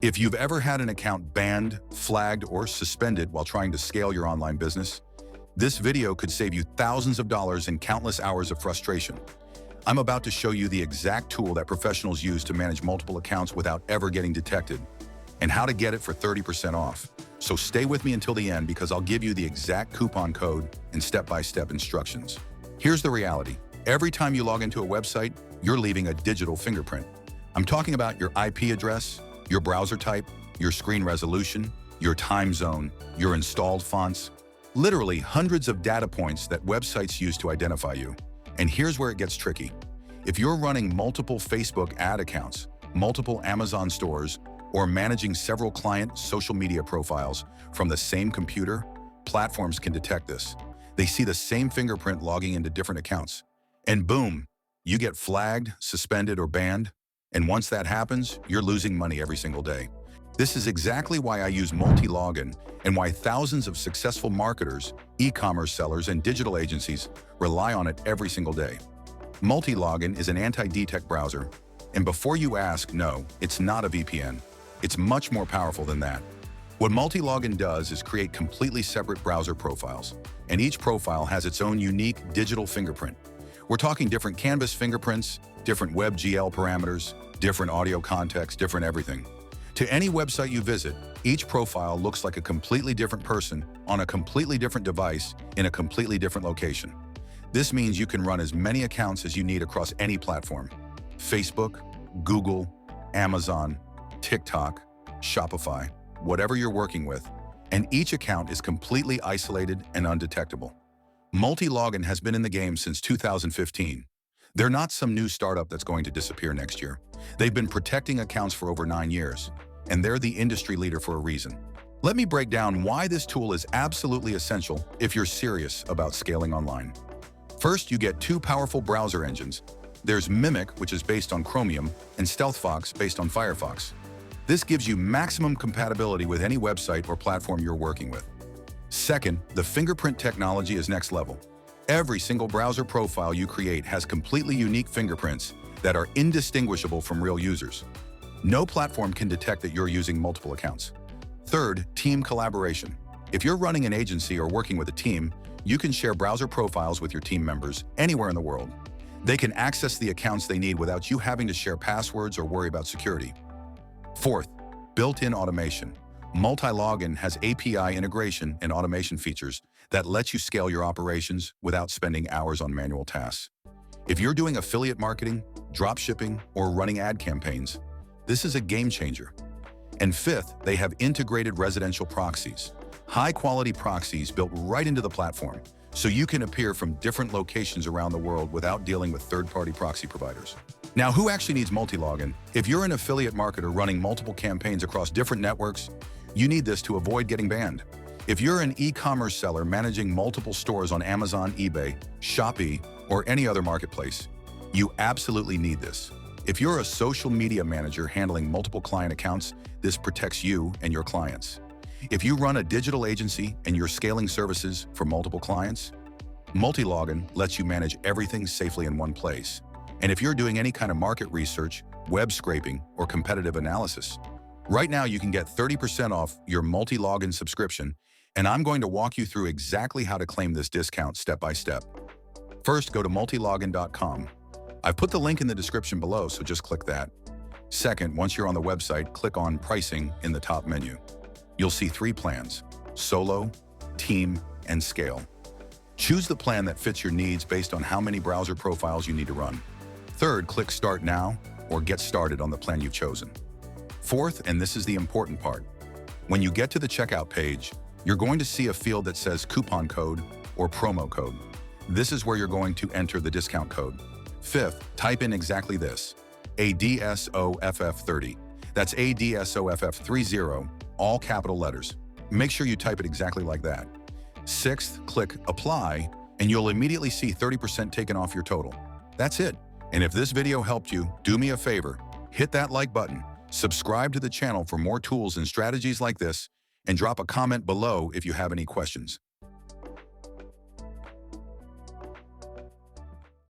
If you've ever had an account banned, flagged, or suspended while trying to scale your online business, this video could save you thousands of dollars and countless hours of frustration. I'm about to show you the exact tool that professionals use to manage multiple accounts without ever getting detected, and how to get it for 30% off. So stay with me until the end because I'll give you the exact coupon code and step-by-step instructions. Here's the reality. Every time you log into a website, you're leaving a digital fingerprint. I'm talking about your IP address, your browser type, your screen resolution, your time zone, your installed fonts, literally hundreds of data points that websites use to identify you. And here's where it gets tricky. If you're running multiple Facebook ad accounts, multiple Amazon stores, or managing several client social media profiles from the same computer, platforms can detect this. They see the same fingerprint logging into different accounts. And boom, you get flagged, suspended, or banned. And once that happens, you're losing money every single day. This is exactly why I use Multilogin and why thousands of successful marketers, e-commerce sellers, and digital agencies rely on it every single day. Multilogin is an anti-detect browser. And before you ask, no, it's not a VPN. It's much more powerful than that. What Multilogin does is create completely separate browser profiles, and each profile has its own unique digital fingerprint. We're talking different canvas fingerprints, different WebGL parameters, different audio context, different everything. To any website you visit, each profile looks like a completely different person on a completely different device in a completely different location. This means you can run as many accounts as you need across any platform: Facebook, Google, Amazon, TikTok, Shopify, whatever you're working with, and each account is completely isolated and undetectable. Multilogin has been in the game since 2015. They're not some new startup that's going to disappear next year. They've been protecting accounts for over 9 years, and they're the industry leader for a reason. Let me break down why this tool is absolutely essential if you're serious about scaling online. First, you get two powerful browser engines. There's Mimic, which is based on Chromium, and StealthFox, based on Firefox. This gives you maximum compatibility with any website or platform you're working with. Second, the fingerprint technology is next level. Every single browser profile you create has completely unique fingerprints that are indistinguishable from real users. No platform can detect that you're using multiple accounts. Third, team collaboration. If you're running an agency or working with a team, you can share browser profiles with your team members anywhere in the world. They can access the accounts they need without you having to share passwords or worry about security. Fourth, built-in automation. Multilogin has API integration and automation features that let you scale your operations without spending hours on manual tasks. If you're doing affiliate marketing, dropshipping, or running ad campaigns, this is a game changer. And fifth, they have integrated residential proxies, high-quality proxies built right into the platform, so you can appear from different locations around the world without dealing with third-party proxy providers. Now, who actually needs Multilogin? If you're an affiliate marketer running multiple campaigns across different networks, you need this to avoid getting banned. If you're an e-commerce seller managing multiple stores on Amazon, eBay, Shopee, or any other marketplace, you absolutely need this. If you're a social media manager handling multiple client accounts, this protects you and your clients. If you run a digital agency and you're scaling services for multiple clients, Multilogin lets you manage everything safely in one place. And if you're doing any kind of market research, web scraping, or competitive analysis, right now you can get 30% off your Multilogin subscription, and I'm going to walk you through exactly how to claim this discount step by step. First, go to multilogin.com. I've put the link in the description below, so just click that. Second, once you're on the website, click on Pricing in the top menu. You'll see 3 plans: Solo, Team, and Scale. Choose the plan that fits your needs based on how many browser profiles you need to run. Third, click Start Now or Get Started on the plan you've chosen. Fourth, and this is the important part, when you get to the checkout page, you're going to see a field that says coupon code or promo code. This is where you're going to enter the discount code. Fifth, type in exactly this: ADSOFF30. That's ADSOFF30, all capital letters. Make sure you type it exactly like that. Sixth, click Apply, and you'll immediately see 30% taken off your total. That's it. And if this video helped you, do me a favor, hit that like button, subscribe to the channel for more tools and strategies like this, and drop a comment below if you have any questions.